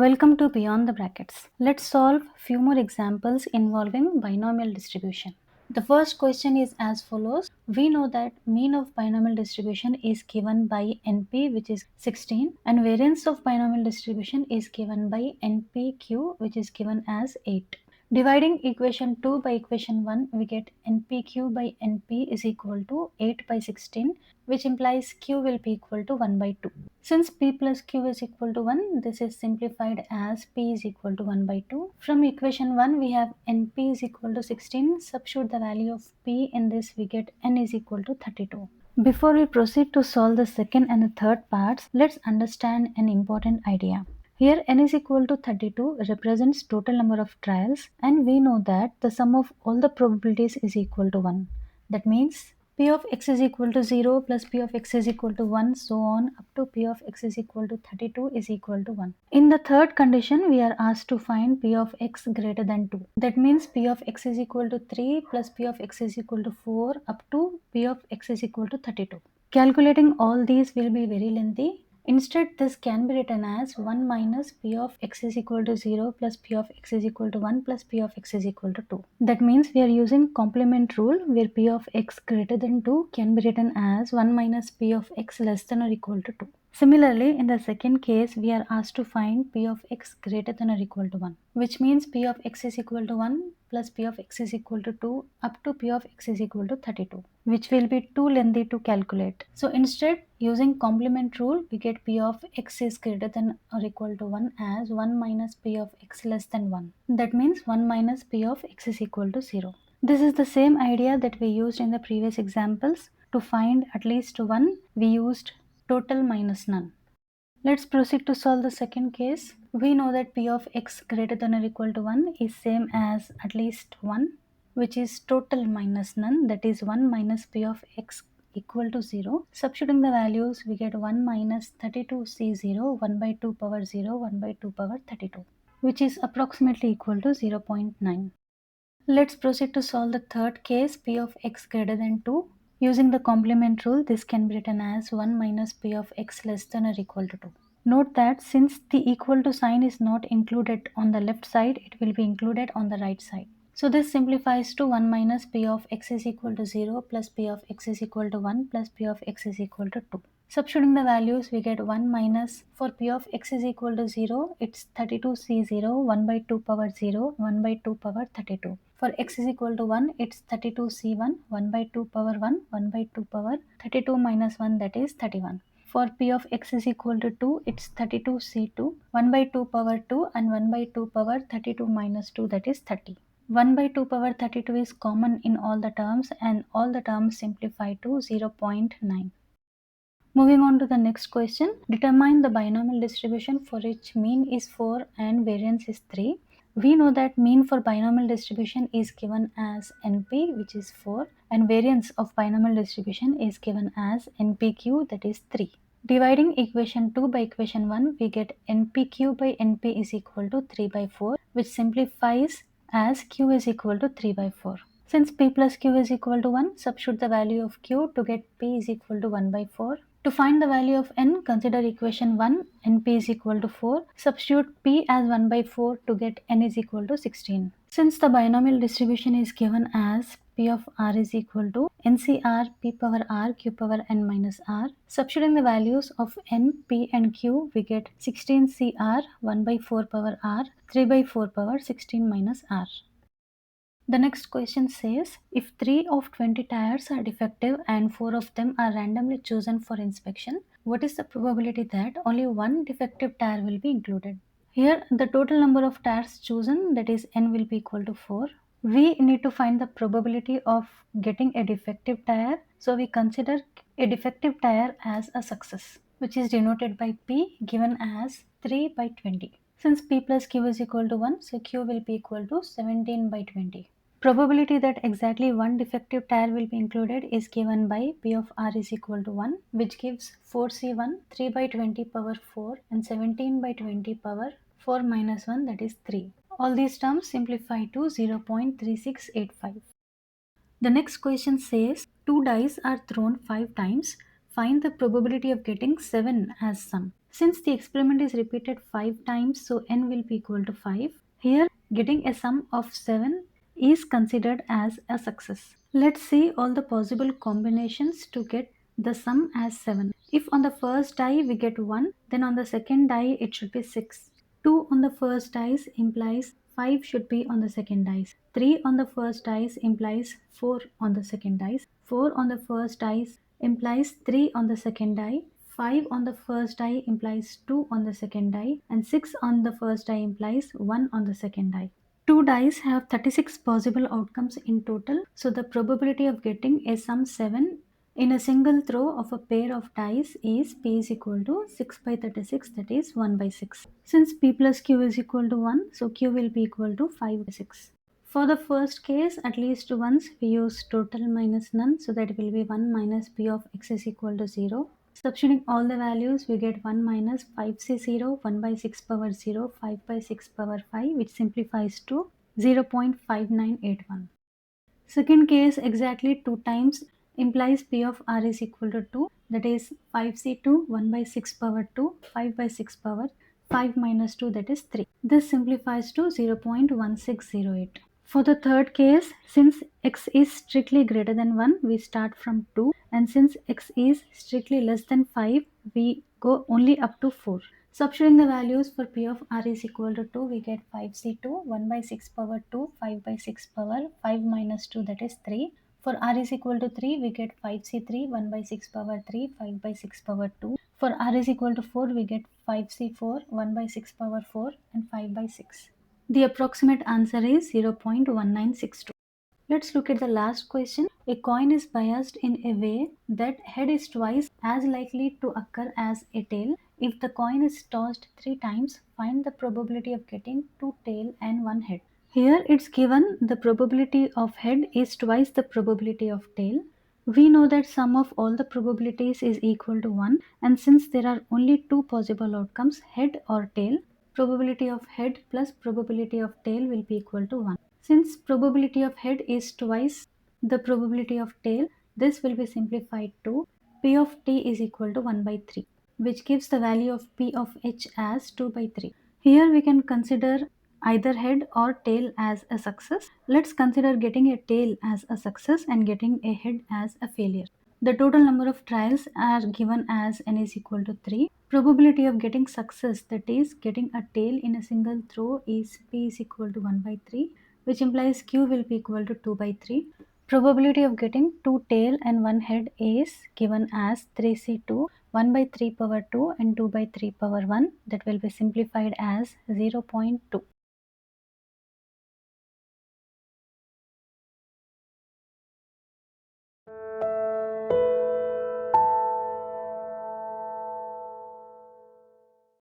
Welcome to Beyond the Brackets. Let's solve few more examples involving binomial distribution. The first question is as follows. We know that mean of binomial distribution is given by NP, which is 16, and variance of binomial distribution is given by NPQ, which is given as 8. Dividing equation 2 by equation 1, we get NPQ by NP is equal to 8 by 16, which implies Q will be equal to 1 by 2. Since P plus Q is equal to 1, this is simplified as P is equal to 1 by 2. From equation 1, we have NP is equal to 16. Substitute the value of P in this, we get N is equal to 32. Before we proceed to solve the second and the third parts, let's understand an important idea. Here n is equal to 32 represents total number of trials, and we know that the sum of all the probabilities is equal to 1. That means P of x is equal to 0 plus P of x is equal to 1, so on up to P of x is equal to 32 is equal to 1. In the third condition, we are asked to find P of x greater than 2. That means P of x is equal to 3 plus P of x is equal to 4 up to P of x is equal to 32. Calculating all these will be very lengthy. Instead, this can be written as 1 minus P of x is equal to 0 plus P of x is equal to 1 plus P of x is equal to 2. That means we are using complement rule where P of x greater than 2 can be written as 1 minus P of x less than or equal to 2. Similarly, in the second case, we are asked to find P of x greater than or equal to 1, which means P of x is equal to 1 plus P of x is equal to 2 up to P of x is equal to 32, which will be too lengthy to calculate. So instead, using complement rule, we get P of x is greater than or equal to 1 as 1 minus P of x less than 1. That means 1 minus P of x is equal to 0. This is the same idea that we used in the previous examples. To find at least 1, we used total minus none. Let's proceed to solve the second case. We know that P of x greater than or equal to 1 is same as at least 1, which is total minus none, that is 1 minus P of x equal to 0. Substituting the values, we get 1 minus 32c0, 1 by 2 power 0, 1 by 2 power 32, which is approximately equal to 0.9. Let's proceed to solve the third case, P of x greater than 2. Using the complement rule, this can be written as 1 minus P of x less than or equal to 2. Note that since the equal to sign is not included on the left side, it will be included on the right side. So this simplifies to 1 minus P of x is equal to 0 plus P of x is equal to 1 plus P of x is equal to 2. Substituting the values, we get 1 minus, for P of x is equal to 0, it's 32c0, 1 by 2 power 0, 1 by 2 power 32. For x is equal to 1, it's 32c1, 1 by 2 power 1, 1 by 2 power 32 minus 1, that is 31. For P of x is equal to 2, it's 32c2, 1 by 2 power 2 and 1 by 2 power 32 minus 2, that is 30. 1 by 2 power 32 is common in all the terms and all the terms simplify to 0.9. Moving on to the next question, determine the binomial distribution for which mean is 4 and variance is 3. We know that mean for binomial distribution is given as NP, which is 4, and variance of binomial distribution is given as NPQ, that is 3. Dividing equation 2 by equation 1, we get NPQ by NP is equal to 3 by 4, which simplifies as Q is equal to 3 by 4. Since P plus Q is equal to 1, substitute the value of Q to get P is equal to 1 by 4. To find the value of n, consider equation 1, np is equal to 4. Substitute p as 1 by 4 to get n is equal to 16. Since the binomial distribution is given as p of r is equal to ncr p power r q power n minus r, substituting the values of n, p and q, we get 16cr 1 by 4 power r 3 by 4 power 16 minus r. The next question says, if 3 of 20 tires are defective and 4 of them are randomly chosen for inspection, what is the probability that only one defective tire will be included? Here, the total number of tires chosen, that is n, will be equal to 4. We need to find the probability of getting a defective tire, so we consider a defective tire as a success, which is denoted by P, given as 3 by 20. Since P plus Q is equal to 1, so Q will be equal to 17 by 20. Probability that exactly one defective tire will be included is given by P of r is equal to 1, which gives 4c1, 3 by 20 power 4 and 17 by 20 power 4 minus 1, that is 3. All these terms simplify to 0.3685. The next question says, 2 dice are thrown 5 times. Find the probability of getting 7 as sum. Since the experiment is repeated 5 times, so n will be equal to 5. Here, getting a sum of 7 is considered as a success. Let's see all the possible combinations to get the sum as 7. If on the first die we get 1, then on the second die it should be 6. 2 on the first dice implies 5 should be on the second dice. 3 on the first dice implies 4 on the second dice. 4 on the first dice implies 3 on the second die. 5 on the first die implies 2 on the second die, and 6 on the first die implies 1 on the second die. Two dice have 36 possible outcomes in total, so the probability of getting a sum 7 in a single throw of a pair of dice is p is equal to 6 by 36, that is 1 by 6. Since p plus q is equal to 1, so q will be equal to 5 by 6. For the first case, at least once we use total minus none, so that will be 1 minus p of x is equal to 0. Substituting all the values, we get 1 minus 5c0, 1 by 6 power 0, 5 by 6 power 5, which simplifies to 0.5981. Second case, exactly 2 times implies p of r is equal to 2, that is 5c2, 1 by 6 power 2, 5 by 6 power 5 minus 2, that is 3. This simplifies to 0.1608. For the third case, since x is strictly greater than 1, we start from 2, and since x is strictly less than 5, we go only up to 4. Substituting the values for p of r is equal to 2, we get 5c2, 1 by 6 power 2, 5 by 6 power 5 minus 2, that is 3. For r is equal to 3, we get 5c3, 1 by 6 power 3, 5 by 6 power 2. For r is equal to 4, we get 5c4, 1 by 6 power 4, and 5 by 6. The approximate answer is 0.1962. Let's look at the last question. A coin is biased in a way that head is twice as likely to occur as a tail. If the coin is tossed 3 times, find the probability of getting 2 tail and 1 head. Here it's given the probability of head is twice the probability of tail. We know that sum of all the probabilities is equal to 1, and since there are only 2 possible outcomes, head or tail, probability of head plus probability of tail will be equal to 1. Since probability of head is twice the probability of tail, this will be simplified to p of t is equal to 1 by 3, which gives the value of p of h as 2 by 3. Here we can consider either head or tail as a success. Let's consider getting a tail as a success and getting a head as a failure. The total number of trials are given as n is equal to 3. Probability of getting success, that is getting a tail in a single throw, is p is equal to 1 by 3, which implies q will be equal to 2 by 3. Probability of getting 2 tail and 1 head is given as 3c2, 1 by 3 power 2 and 2 by 3 power 1, that will be simplified as 0.2.